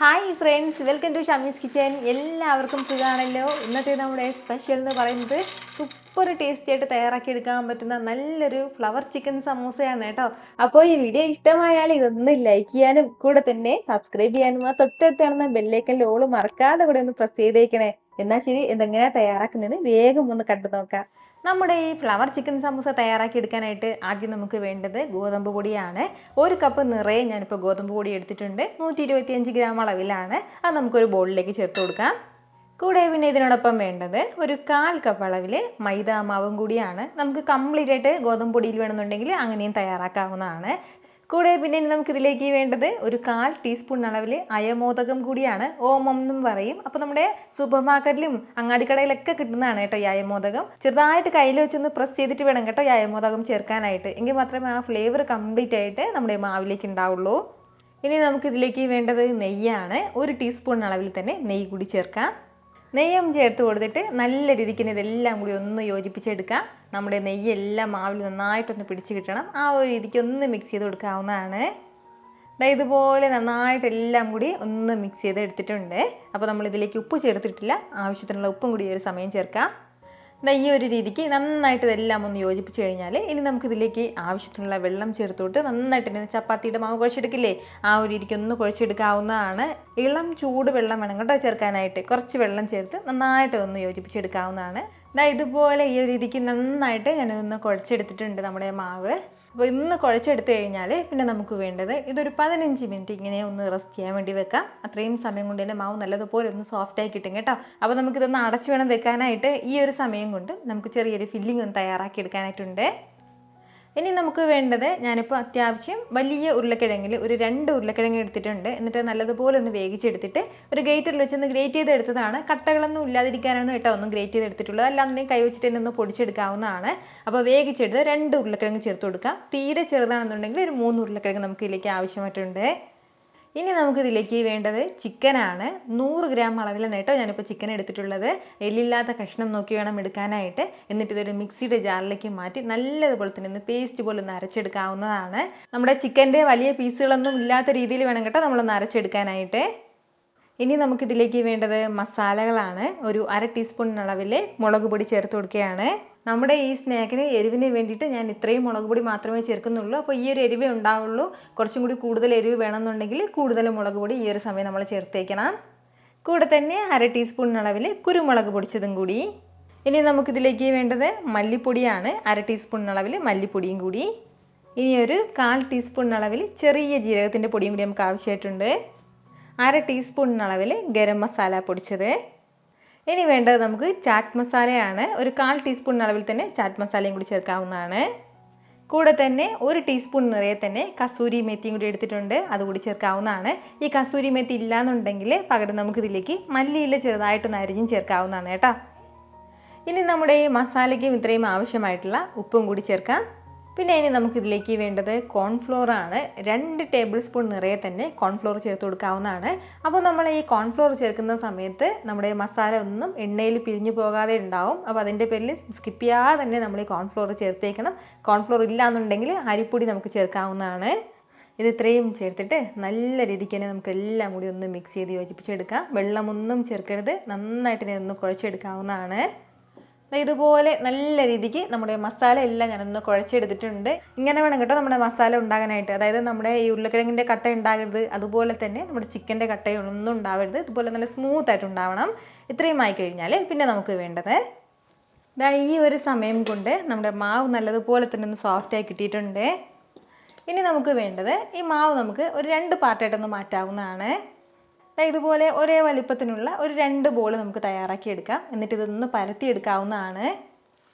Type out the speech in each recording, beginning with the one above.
Hi friends, welcome to Shamee's kitchen. എല്ലാവർക്കും സുഖമാണല്ലോ. ഇന്നത്തെ നമ്മുടെ സ്പെഷ്യൽ എന്ന് പറയുന്നത് സൂപ്പർ ടേസ്റ്റി ആയിട്ട് തയ്യാറാക്കി എടുക്കാൻ പറ്റുന്ന നല്ലൊരു ഫ്ലവർ ചിക്കൻ സമൂസയാണ് കേട്ടോ. അപ്പോൾ ഈ വീഡിയോ ഇഷ്ടമായാൽ ഇതൊന്ന് ലൈക്ക് ചെയ്യാനും കൂടെ തന്നെ സബ്സ്ക്രൈബ് ചെയ്യാനും ആ തൊട്ടടുത്ത് കാണുന്ന ബെല്ലൈക്കൻ്റെ ഓൾ മറക്കാതെ കൂടെ ഒന്ന് പ്രസ് ചെയ്തേക്കണേ. എന്നാൽ ശരി, എന്തെങ്ങനെയാണ് തയ്യാറാക്കുന്നത് വേഗം ഒന്ന് കണ്ടു നോക്കാം. നമ്മുടെ ഈ ഫ്ലവർ ചിക്കൻ സമൂസ തയ്യാറാക്കി എടുക്കാനായിട്ട് ആദ്യം നമുക്ക് വേണ്ടത് ഗോതമ്പ് പൊടിയാണ്. 1 കപ്പ് നിറയെ ഞാനിപ്പോൾ ഗോതമ്പ് പൊടി എടുത്തിട്ടുണ്ട്. 125 ഗ്രാം അളവിലാണ്. അത് നമുക്കൊരു ബൗളിലേക്ക് ചേർത്ത് കൊടുക്കാം. കൂടെ പിന്നെ ഇതിനോടൊപ്പം വേണ്ടത് ഒരു 1/4 കപ്പ് അളവിൽ മൈദ മാവും കൂടിയാണ്. നമുക്ക് കംപ്ലീറ്റ് ആയിട്ട് ഗോതമ്പ് പൊടിയിൽ വേണമെന്നുണ്ടെങ്കിൽ അങ്ങനെയും തയ്യാറാക്കാവുന്നതാണ്. കൂടെ പിന്നെ നമുക്കിതിലേക്ക് വേണ്ടത് ഒരു 1/4 ടീസ്പൂൺ അളവിൽ അയമോദകം കൂടിയാണ്. ഓമം എന്നും പറയും. അപ്പോൾ നമ്മുടെ സൂപ്പർ മാർക്കറ്റിലും അങ്ങാടിക്കടയിലൊക്കെ കിട്ടുന്നതാണ് കേട്ടോ ഈ അയമോദകം. ചെറുതായിട്ട് കയ്യിൽ വെച്ചൊന്ന് പ്രസ് ചെയ്തിട്ട് വേണം കേട്ടോ ഈ അയമോദകം ചേർക്കാനായിട്ട്. എങ്കിൽ മാത്രമേ ആ ഫ്ലേവർ കംപ്ലീറ്റ് ആയിട്ട് നമ്മുടെ മാവിലേക്ക് ഉണ്ടാവുള്ളൂ. ഇനി നമുക്കിതിലേക്ക് വേണ്ടത് നെയ്യാണ്. 1 ടീസ്പൂൺ അളവിൽ തന്നെ നെയ്യ് കൂടി ചേർക്കാം. നെയ്യും ചേർത്ത് കൊടുത്തിട്ട് നല്ല രീതിക്ക് ഇതെല്ലാം കൂടി ഒന്ന് യോജിപ്പിച്ചെടുക്കാം. നമ്മുടെ നെയ്യെല്ലാം മാവിൽ നന്നായിട്ടൊന്ന് പിടിച്ച് കിട്ടണം. ആ ഒരു രീതിക്ക് ഒന്ന് മിക്സ് ചെയ്ത് കൊടുക്കാവുന്നതാണ്. ഇതുപോലെ നന്നായിട്ട് എല്ലാം കൂടി ഒന്ന് മിക്സ് ചെയ്ത് എടുത്തിട്ടുണ്ട്. അപ്പോൾ നമ്മളിതിലേക്ക് ഉപ്പ് ചേർത്തിട്ടില്ല. ആവശ്യത്തിനുള്ള ഉപ്പും കൂടി ഒരു സമയം ചേർക്കാം. ഈ ഒരു രീതിക്ക് നന്നായിട്ട് ഇതെല്ലാം ഒന്ന് യോജിപ്പിച്ച് കഴിഞ്ഞാൽ ഇനി നമുക്കിതിലേക്ക് ആവശ്യത്തിനുള്ള വെള്ളം ചേർത്ത് കൊടുത്ത് നന്നായിട്ട് ചപ്പാത്തിയുടെ മാവ് കുഴച്ചെടുക്കില്ലേ, ആ ഒരു രീതിക്ക് ഒന്ന് കുഴച്ചെടുക്കാവുന്നതാണ്. ഇളം ചൂട് വെള്ളം വേണം കേട്ടോ ചേർക്കാനായിട്ട്. കുറച്ച് വെള്ളം ചേർത്ത് നന്നായിട്ട് ഒന്ന് യോജിപ്പിച്ചെടുക്കാവുന്നതാണ്. ഇതുപോലെ ഈ ഒരു രീതിക്ക് നന്നായിട്ട് ഞാനൊന്ന് കുഴച്ചെടുത്തിട്ടുണ്ട് നമ്മുടെ മാവ്. അപ്പോൾ ഇന്ന് കുഴച്ചെടുത്ത് കഴിഞ്ഞാൽ പിന്നെ നമുക്ക് വേണ്ടത് ഇതൊരു 15 മിനിറ്റ് ഇങ്ങനെ ഒന്ന് റെസ്റ്റ് ചെയ്യാൻ വേണ്ടി വെക്കാം. അത്രയും സമയം കൊണ്ട് തന്നെ മാവ് നല്ലതുപോലെ ഒന്ന് സോഫ്റ്റായി കിട്ടും കേട്ടോ. അപ്പോൾ നമുക്കിതൊന്ന് അടച്ചു വേണം വെക്കാനായിട്ട്. ഈ ഒരു സമയം കൊണ്ട് നമുക്ക് ചെറിയൊരു ഫില്ലിംഗ് ഒന്ന് തയ്യാറാക്കി എടുക്കാനായിട്ടുണ്ട്. ഇനി നമുക്ക് വേണ്ടത് ഞാനിപ്പോൾ അത്യാവശ്യം വലിയ ഉരുളക്കിഴങ്ങിൽ ഒരു 2 ഉരുളക്കിഴങ്ങ് എടുത്തിട്ടുണ്ട്. എന്നിട്ട് നല്ലതുപോലെ ഒന്ന് വേവിച്ചെടുത്തിട്ട് ഒരു ഗ്രേറ്ററിൽ വെച്ചൊന്ന് ഗ്രേറ്റ് ചെയ്തെടുത്തതാണ്. കട്ടകളൊന്നും ഇല്ലാതിരിക്കാനാണ് കേട്ടോ ഒന്ന് ഗ്രേറ്റ് ചെയ്തെടുത്തിട്ടുള്ളത്. അല്ലാന്നുണ്ടെങ്കിൽ കൈ വെച്ചിട്ട് തന്നെ ഒന്ന് പൊടിച്ചെടുക്കാവുന്നതാണ്. അപ്പോൾ വേവിച്ചെടുത്ത് 2 ഉരുളക്കിഴങ്ങ് ചേർത്ത് കൊടുക്കാം. തീരെ ചെറുതാണെന്നുണ്ടെങ്കിൽ ഒരു 3 ഉരുളക്കിഴങ്ങ് നമുക്ക് ഇതിലേക്ക് ആവശ്യമായിട്ടുണ്ട്. ഇനി നമുക്കിതിലേക്ക് വേണ്ടത് ചിക്കനാണ്. 100 ഗ്രാം അളവിലാണ് കേട്ടോ ഞാനിപ്പോൾ ചിക്കൻ എടുത്തിട്ടുള്ളത്. എല്ലില്ലാത്ത കഷ്ണം നോക്കി വേണം എടുക്കാനായിട്ട്. എന്നിട്ട് ഇതൊരു മിക്സിയുടെ ജാറിലേക്ക് മാറ്റി നല്ലതുപോലെ തന്നെ ഒന്ന് പേസ്റ്റ് പോലെ ഒന്ന് അരച്ചെടുക്കാവുന്നതാണ്. നമ്മുടെ ചിക്കൻ്റെ വലിയ പീസുകളൊന്നും ഇല്ലാത്ത രീതിയിൽ വേണം കേട്ടോ നമ്മളൊന്ന് അരച്ചെടുക്കാനായിട്ട്. ഇനി നമുക്കിതിലേക്ക് വേണ്ടത് മസാലകളാണ്. ഒരു 1/2 ടീസ്പൂൺ അളവിൽ മുളക് പൊടി ചേർത്ത് കൊടുക്കുകയാണ്. നമ്മുടെ ഈ സ്നാക്കിന് എരിവിന് വേണ്ടിയിട്ട് ഞാൻ ഇത്രയും മുളക് പൊടി മാത്രമേ ചേർക്കുന്നുള്ളൂ. അപ്പോൾ ഈ ഒരു എരിവേ ഉണ്ടാവുള്ളൂ. കുറച്ചും കൂടി കൂടുതൽ എരിവ് വേണമെന്നുണ്ടെങ്കിൽ കൂടുതൽ മുളക് പൊടി ഈ ഒരു സമയം നമ്മൾ ചേർത്തേക്കണം. കൂടെ തന്നെ 1/2 ടീസ്പൂൺ അളവിൽ കുരുമുളക് പൊടിച്ചതും കൂടി. ഇനി നമുക്കിതിലേക്ക് വേണ്ടത് മല്ലിപ്പൊടിയാണ്. 1/2 ടീസ്പൂൺ അളവിൽ മല്ലിപ്പൊടിയും കൂടി. ഇനി ഒരു 1/4 ടീസ്പൂൺ അളവിൽ ചെറിയ ജീരകത്തിൻ്റെ പൊടിയും കൂടി നമുക്ക് ആവശ്യമായിട്ടുണ്ട്. 1/2 ടീസ്പൂൺ അളവിൽ ഗരം മസാല പൊടിച്ചത്. ഇനി വേണ്ടത് നമുക്ക് ചാറ്റ് മസാലയാണ്. ഒരു 1/4 ടീസ്പൂൺ അളവിൽ തന്നെ ചാറ്റ് മസാലയും കൂടി ചേർക്കാവുന്നതാണ്. കൂടെ തന്നെ 1 ടീസ്പൂൺ നിറയെ തന്നെ കസൂരി മേത്തിയും കൂടി എടുത്തിട്ടുണ്ട്. അതുകൂടി ചേർക്കാവുന്നതാണ്. ഈ കസൂരി മേത്തി ഇല്ലാന്നുണ്ടെങ്കിൽ പകരം നമുക്കിതിലേക്ക് മല്ലിയില ചെറുതായിട്ടൊന്ന് അരിഞ്ഞും ചേർക്കാവുന്നതാണ് കേട്ടോ. ഇനി നമ്മുടെ ഈ മസാലയ്ക്കും ഇത്രയും ആവശ്യമായിട്ടുള്ള ഉപ്പും കൂടി ചേർക്കാം. പിന്നെ ഇനി നമുക്കിതിലേക്ക് വേണ്ടത് കോൺഫ്ലോർ ആണ്. 2 ടേബിൾ സ്പൂൺ നിറയെ തന്നെ കോൺഫ്ലോർ ചേർത്ത് കൊടുക്കാവുന്നതാണ്. അപ്പോൾ നമ്മൾ ഈ കോൺഫ്ലോർ ചേർക്കുന്ന സമയത്ത് നമ്മുടെ മസാല ഒന്നും എണ്ണയിൽ പിരിഞ്ഞു പോകാതെ ഉണ്ടാവും. അപ്പോൾ അതിൻ്റെ പേരിൽ സ്കിപ്പ് ചെയ്യാതെ തന്നെ നമ്മൾ ഈ കോൺഫ്ലോർ ചേർത്തേക്കണം. കോൺഫ്ലോർ ഇല്ലാന്നുണ്ടെങ്കിൽ അരിപ്പൊടി നമുക്ക് ചേർക്കാവുന്നതാണ്. ഇത് ഇത്രയും ചേർത്തിട്ട് നല്ല രീതിക്ക് തന്നെ നമുക്ക് എല്ലാം കൂടി ഒന്ന് മിക്സ് ചെയ്ത് യോജിപ്പിച്ചെടുക്കാം. വെള്ളമൊന്നും ചേർക്കരുത്. നന്നായിട്ട് തന്നെ ഒന്ന് കുഴച്ചെടുക്കാവുന്നതാണ്. ഇതുപോലെ നല്ല രീതിക്ക് നമ്മുടെ മസാല എല്ലാം ഞാനൊന്ന് കുഴച്ചെടുത്തിട്ടുണ്ട്. ഇങ്ങനെ വേണം കേട്ടോ നമ്മുടെ മസാല ഉണ്ടാകാനായിട്ട്. അതായത് നമ്മുടെ ഈ ഉരുളക്കിഴങ്ങിൻ്റെ കട്ട ഉണ്ടാകരുത്. അതുപോലെ തന്നെ നമ്മുടെ ചിക്കൻ്റെ കട്ടയൊന്നും ഉണ്ടാവരുത്. ഇതുപോലെ നല്ല സ്മൂത്തായിട്ട് ഉണ്ടാവണം. ഇത്രയും ആയി കഴിഞ്ഞാൽ പിന്നെ നമുക്ക് വേണ്ടത് ഈ ഒരു സമയം കൊണ്ട് നമ്മുടെ മാവ് നല്ലതുപോലെ തന്നെ ഒന്ന് സോഫ്റ്റായി കിട്ടിയിട്ടുണ്ട്. ഇനി നമുക്ക് വേണ്ടത് ഈ മാവ് നമുക്ക് ഒരു 2 പാർട്ടായിട്ടൊന്ന് മാറ്റാവുന്നതാണ്. ഇതുപോലെ ഒരേ വലിപ്പത്തിനുള്ള ഒരു 2 ബോൾ നമുക്ക് തയ്യാറാക്കി എടുക്കാം. എന്നിട്ട് ഇതൊന്ന് പരത്തിയെടുക്കാവുന്നതാണ്.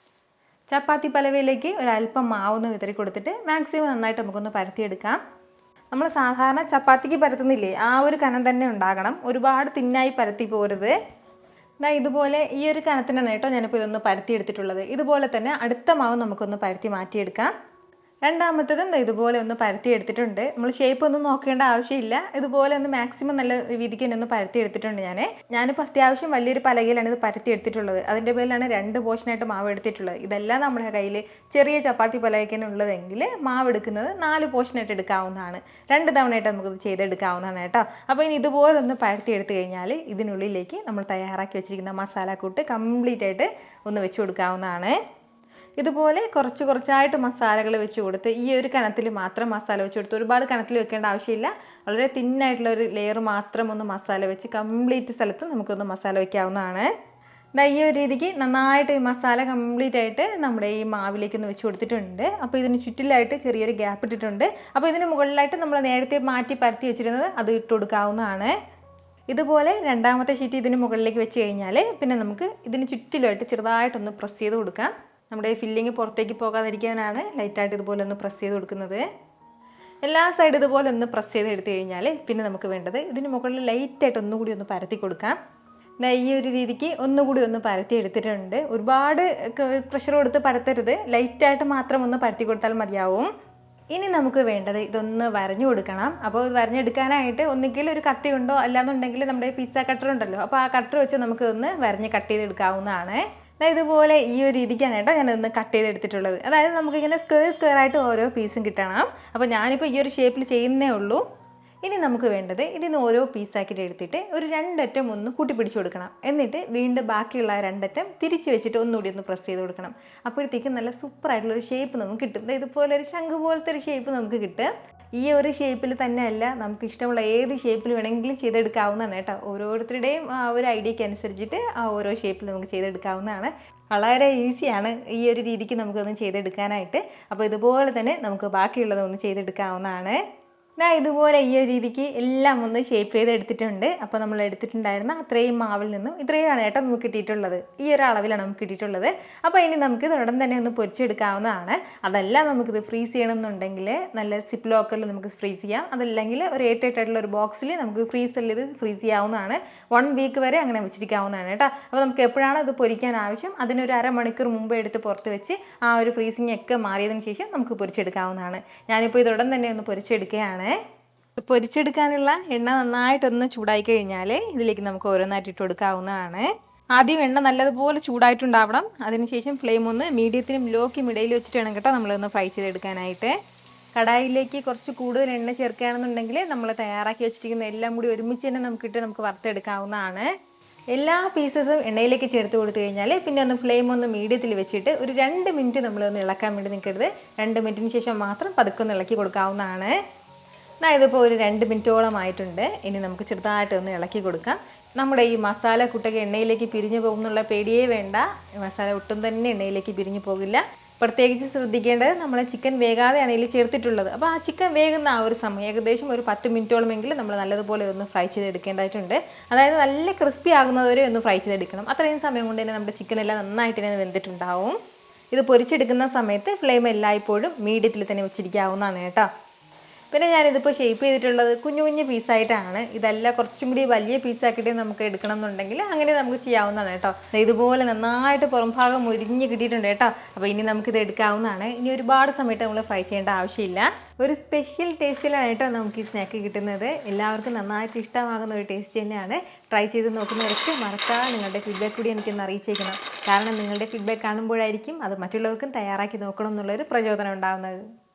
ചപ്പാത്തി പലവയിലേക്ക് ഒരല്പം മാവൊന്ന് വിതറി കൊടുത്തിട്ട് മാക്സിമം നന്നായിട്ട് നമുക്കൊന്ന് പരത്തിയെടുക്കാം. നമ്മൾ സാധാരണ ചപ്പാത്തിക്ക് പരത്തുന്നില്ലേ, ആ ഒരു കനം തന്നെ ഉണ്ടാകണം. ഒരുപാട് തിന്നായി പരത്തി പോരുത്. ഇതുപോലെ ഈ ഒരു കനത്തിനാണ് കേട്ടോ ഞാനിപ്പോൾ ഇതൊന്ന് പരത്തിയെടുത്തിട്ടുള്ളത്. ഇതുപോലെ തന്നെ അടുത്ത മാവ് നമുക്കൊന്ന് പരത്തി മാറ്റിയെടുക്കാം. രണ്ടാമത്തേതും ഇതുപോലെ ഒന്ന് പരത്തി എടുത്തിട്ടുണ്ട്. നമ്മൾ ഷേപ്പ് ഒന്നും നോക്കേണ്ട ആവശ്യമില്ല. ഇതുപോലെ ഒന്ന് മാക്സിമം നല്ല രീതിക്ക് തന്നെ ഒന്ന് പരത്തി എടുത്തിട്ടുണ്ട് ഞാനിപ്പോൾ അത്യാവശ്യം വലിയൊരു പലകയിലാണ് ഇത് പരത്തി എടുത്തിട്ടുള്ളത്. അതിൻ്റെ പേരിലാണ് 2 പോർഷനായിട്ട് മാവ് എടുത്തിട്ടുള്ളത്. ഇതെല്ലാം നമ്മുടെ കയ്യിൽ ചെറിയ ചപ്പാത്തി പലകയ്ക്കാണ് ഉള്ളതെങ്കിൽ മാവ് എടുക്കുന്നത് 4 പോർഷനായിട്ട് എടുക്കാവുന്നതാണ്. 2 തവണയായിട്ട് നമുക്കിത് ചെയ്തെടുക്കാവുന്നതാണ് കേട്ടോ. അപ്പോൾ ഇനി ഇതുപോലെ ഒന്ന് പരത്തി എടുത്തു കഴിഞ്ഞാൽ ഇതിനുള്ളിലേക്ക് നമ്മൾ തയ്യാറാക്കി വെച്ചിരിക്കുന്ന മസാലക്കൂട്ട് കംപ്ലീറ്റ് ആയിട്ട് ഒന്ന് വെച്ച് കൊടുക്കാവുന്നതാണ്. ഇതുപോലെ കുറച്ചായിട്ട് മസാലകൾ വെച്ച് കൊടുത്ത് ഈ ഒരു കനത്തിൽ മാത്രം മസാല വെച്ച് കൊടുത്ത് ഒരുപാട് കനത്തിൽ വെക്കേണ്ട ആവശ്യമില്ല. വളരെ തിന്നായിട്ടുള്ള ഒരു ലെയർ മാത്രം ഒന്ന് മസാല വെച്ച് കംപ്ലീറ്റ് സ്ഥലത്ത് നമുക്കൊന്ന് മസാല വയ്ക്കാവുന്നതാണ്. ഈ ഒരു രീതിക്ക് നന്നായിട്ട് ഈ മസാല കംപ്ലീറ്റ് ആയിട്ട് നമ്മുടെ ഈ മാവിലേക്ക് ഒന്ന് വെച്ച് കൊടുത്തിട്ടുണ്ട്. അപ്പോൾ ഇതിന് ചുറ്റിലായിട്ട് ചെറിയൊരു ഗ്യാപ്പ് ഇട്ടിട്ടുണ്ട്. അപ്പോൾ ഇതിന് മുകളിലായിട്ട് നമ്മൾ നേരത്തെ മാറ്റി പരത്തി വെച്ചിരുന്നത് അത് ഇട്ട് കൊടുക്കാവുന്നതാണ്. ഇതുപോലെ രണ്ടാമത്തെ ഷീറ്റ് ഇതിന് മുകളിലേക്ക് വെച്ച് കഴിഞ്ഞാൽ പിന്നെ നമുക്ക് ഇതിന് ചുറ്റിലുമായിട്ട് ചെറുതായിട്ടൊന്ന് പ്രസ് ചെയ്ത് കൊടുക്കാം. നമ്മുടെ ഫില്ലിങ് പുറത്തേക്ക് പോകാതിരിക്കാനാണ് ലൈറ്റായിട്ട് ഇതുപോലെ ഒന്ന് പ്രസ് ചെയ്ത് കൊടുക്കുന്നത്. എല്ലാ സൈഡും ഇതുപോലെ ഒന്ന് പ്രസ് ചെയ്ത് എടുത്തു കഴിഞ്ഞാൽ പിന്നെ നമുക്ക് വേണ്ടത് ഇതിന് മുകളിൽ ലൈറ്റായിട്ട് ഒന്നുകൂടി ഒന്ന് പരത്തി കൊടുക്കാം. ഈ ഒരു രീതിക്ക് ഒന്നുകൂടി ഒന്ന് പരത്തി എടുത്തിട്ടുണ്ട്. ഒരുപാട് പ്രഷർ കൊടുത്ത് പരത്തരുത്, ലൈറ്റായിട്ട് മാത്രം ഒന്ന് പരത്തി കൊടുത്താൽ മതിയാവും. ഇനി നമുക്ക് വേണ്ടത് ഇതൊന്ന് വരഞ്ഞു കൊടുക്കണം. അപ്പോൾ വരഞ്ഞെടുക്കാനായിട്ട് ഒന്നുകിൽ ഒരു കത്തി ഉണ്ടോ അല്ലാന്നുണ്ടെങ്കിൽ നമ്മുടെ പിസ്സ കട്ടർ ഉണ്ടല്ലോ, അപ്പോൾ ആ കട്ടർ വെച്ച് നമുക്ക് ഒന്ന് വരഞ്ഞ് കട്ട് ചെയ്തെടുക്കാവുന്നതാണ്. ഇതുപോലെ ഈ ഒരു രീതിക്കാണ് കേട്ടോ ഞാനൊന്ന് കട്ട് ചെയ്തെടുത്തിട്ടുള്ളത്. അതായത് നമുക്കിങ്ങനെ സ്ക്വയർ ആയിട്ട് ഓരോ പീസും കിട്ടണം. അപ്പോൾ ഞാനിപ്പോൾ ഈ ഒരു ഷേപ്പിൽ ചെയ്യുന്നേ ഉള്ളൂ. ഇനി നമുക്ക് വേണ്ടത് ഇതിന് ഓരോ പീസാക്കിയിട്ട് എടുത്തിട്ട് ഒരു 2 അറ്റം ഒന്ന് കൂട്ടിപ്പിടിച്ച് കൊടുക്കണം. എന്നിട്ട് വീണ്ടും ബാക്കിയുള്ള 2 അറ്റം തിരിച്ച് വെച്ചിട്ട് ഒന്നുകൂടി ഒന്ന് പ്രസ് ചെയ്ത് കൊടുക്കണം. അപ്പോഴത്തേക്കും നല്ല സൂപ്പറായിട്ടുള്ളൊരു ഷേപ്പ് നമുക്ക് കിട്ടും. ഇതുപോലെ ഒരു ശംഖ് പോലത്തെ ഒരു ഷേപ്പ് നമുക്ക് കിട്ടും. ഈ ഒരു ഷേപ്പിൽ തന്നെയല്ല, നമുക്ക് ഇഷ്ടമുള്ള ഏത് ഷേപ്പിൽ വേണമെങ്കിലും ചെയ്തെടുക്കാവുന്നതാണ് കേട്ടോ. ഓരോരുത്തരുടെയും ആ ഒരു ഐഡിയയ്ക്ക് അനുസരിച്ചിട്ട് ആ ഓരോ ഷേപ്പിൽ നമുക്ക് ചെയ്തെടുക്കാവുന്നതാണ്. വളരെ ഈസിയാണ് ഈ ഒരു രീതിക്ക് നമുക്കൊന്ന് ചെയ്തെടുക്കാനായിട്ട്. അപ്പോൾ ഇതുപോലെ തന്നെ നമുക്ക് ബാക്കിയുള്ളതൊന്ന് ചെയ്തെടുക്കാവുന്നതാണ്. ഇതുപോലെ ഈ ഒരു രീതിക്ക് എല്ലാം ഒന്ന് ഷേപ്പ് ചെയ്ത് എടുത്തിട്ടുണ്ട്. അപ്പോൾ നമ്മൾ എടുത്തിട്ടുണ്ടായിരുന്ന അത്രയും മാവിൽ നിന്നും ഇത്രയുമാണ് കേട്ടോ നമുക്ക് കിട്ടിയിട്ടുള്ളത്. ഈ ഒരു അളവിലാണ് നമുക്ക് കിട്ടിയിട്ടുള്ളത്. അപ്പോൾ ഇനി നമുക്ക് ഉടൻ തന്നെ ഒന്ന് പൊരിച്ചെടുക്കാവുന്നതാണ്. അതല്ല നമുക്കിത് ഫ്രീസ് ചെയ്യണമെന്നുണ്ടെങ്കിൽ നല്ല സിപ്പ് ലോക്കറിൽ നമുക്ക് ഫ്രീസ് ചെയ്യാം. അതല്ലെങ്കിൽ ഒരു എയർടൈറ്റായിട്ടുള്ള ഒരു ബോക്സിൽ നമുക്ക് ഫ്രീസറിൽ ഇത് ഫ്രീസ് ചെയ്യാവുന്നതാണ്. 1 വീക്ക് വരെ അങ്ങനെ വെച്ചിരിക്കാവുന്നതാണ് കേട്ടോ. അപ്പോൾ നമുക്ക് എപ്പോഴാണ് ഇത് പൊരിക്കാൻ ആവശ്യം അതിനൊരു അരമണിക്കൂർ മുമ്പ് എടുത്ത് പുറത്ത് വെച്ച് ആ ഒരു ഫ്രീസിങ് ഒക്കെ മാറിയതിന് ശേഷം നമുക്ക് പൊരിച്ചെടുക്കാവുന്നതാണ്. ഞാനിപ്പോൾ ഇത് ഉടൻ തന്നെ ഒന്ന് പൊരിച്ചെടുക്കുകയാണ്. പൊരിച്ചെടുക്കാനുള്ള എണ്ണ നന്നായിട്ടൊന്ന് ചൂടായി കഴിഞ്ഞാൽ ഇതിലേക്ക് നമുക്ക് ഓരോന്നായിട്ട് ഇട്ട് കൊടുക്കാവുന്നതാണ്. ആദ്യം എണ്ണ നല്ലതുപോലെ ചൂടായിട്ടുണ്ടാവണം. അതിനുശേഷം ഫ്ലെയിം ഒന്ന് മീഡിയത്തിനും ലോക്കും ഇടയിൽ വെച്ചിട്ട് വേണം കേട്ടോ നമ്മളൊന്ന് ഫ്രൈ ചെയ്തെടുക്കാനായിട്ട്. കടായിലേക്ക് കുറച്ച് കൂടുതൽ എണ്ണ ചേർക്കുകയാണെന്നുണ്ടെങ്കിൽ നമ്മൾ തയ്യാറാക്കി വെച്ചിരിക്കുന്ന എല്ലാം കൂടി ഒരുമിച്ച് തന്നെ നമുക്ക് വറുത്തെടുക്കാവുന്നതാണ്. എല്ലാ പീസസും എണ്ണയിലേക്ക് ചേർത്ത് കൊടുത്തു കഴിഞ്ഞാൽ പിന്നെ ഒന്ന് ഫ്ലെയിം ഒന്ന് മീഡിയത്തിൽ വെച്ചിട്ട് ഒരു 2 മിനിറ്റ് നമ്മളൊന്ന് ഇളക്കാൻ വേണ്ടി നിൽക്കരുത്. 2 മിനിറ്റിന് ശേഷം മാത്രം പതുക്കെ ഒന്ന് ഇളക്കി കൊടുക്കാവുന്നതാണ്. ഇതിപ്പോൾ ഒരു 2 മിനിറ്റോളം ആയിട്ടുണ്ട്. ഇനി നമുക്ക് ചെറുതായിട്ടൊന്ന് ഇളക്കി കൊടുക്കാം. നമ്മുടെ ഈ മസാല കുട്ടൊക്കെ എണ്ണയിലേക്ക് പിരിഞ്ഞു പോകുന്നുള്ള പേടിയേ വേണ്ട. മസാല ഒട്ടും തന്നെ എണ്ണയിലേക്ക് പിരിഞ്ഞു പോകില്ല. പ്രത്യേകിച്ച് ശ്രദ്ധിക്കേണ്ടത് നമ്മൾ ചിക്കൻ വേകാതെയാണ് ഇതിൽ ചേർത്തിട്ടുള്ളത്. അപ്പോൾ ആ ചിക്കൻ വേകുന്ന ആ ഒരു സമയം ഏകദേശം ഒരു 10 മിനിറ്റോളമെങ്കിലും നമ്മൾ നല്ലതുപോലെ ഒന്ന് ഫ്രൈ ചെയ്തെടുക്കേണ്ടതായിട്ടുണ്ട്. അതായത് നല്ല ക്രിസ്പി ആകുന്നതുവരെ ഒന്ന് ഫ്രൈ ചെയ്തെടുക്കണം. അത്രയും സമയം കൊണ്ട് തന്നെ നമ്മുടെ ചിക്കൻ എല്ലാം നന്നായിട്ട് തന്നെ വെന്തിട്ടുണ്ടാവും. ഇത് പൊരിച്ചെടുക്കുന്ന സമയത്ത് ഫ്ലെയിം എല്ലായ്പ്പോഴും മീഡിയത്തിൽ തന്നെ വെച്ചിരിക്കാവുന്നതാണ് കേട്ടോ. പിന്നെ ഞാനിതിപ്പോൾ ഷേപ്പ് ചെയ്തിട്ടുള്ളത് കുഞ്ഞു കുഞ്ഞു പീസായിട്ടാണ്. ഇതല്ല കുറച്ചും കൂടി വലിയ പീസാക്കിയിട്ട് നമുക്ക് എടുക്കണം എന്നുണ്ടെങ്കിൽ അങ്ങനെ നമുക്ക് ചെയ്യാവുന്നതാണ് കേട്ടോ. ഇതുപോലെ നന്നായിട്ട് പുറം ഭാഗം മുരിഞ്ഞ് കിട്ടിയിട്ടുണ്ട് കേട്ടോ. അപ്പോൾ ഇനി നമുക്കിത് എടുക്കാവുന്നതാണ്. ഇനി ഒരുപാട് സമയത്ത് നമ്മൾ ഫ്രൈ ചെയ്യേണ്ട ആവശ്യമില്ല. ഒരു സ്പെഷ്യൽ ടേസ്റ്റിലാണ് കേട്ടോ നമുക്ക് ഈ സ്നാക്ക് കിട്ടുന്നത്. എല്ലാവർക്കും നന്നായിട്ട് ഇഷ്ടമാകുന്ന ഒരു ടേസ്റ്റ് തന്നെയാണ്. ട്രൈ ചെയ്ത് നോക്കുന്നവരൊക്കെ മറക്കാതെ നിങ്ങളുടെ ഫീഡ്ബാക്ക് കൂടി എനിക്കൊന്ന് അറിയിച്ചേക്കണം. കാരണം നിങ്ങളുടെ ഫീഡ്ബാക്ക് കാണുമ്പോഴായിരിക്കും അത് മറ്റുള്ളവർക്കും തയ്യാറാക്കി നോക്കണം എന്നുള്ളൊരു പ്രചോദനം ഉണ്ടാകുന്നത്.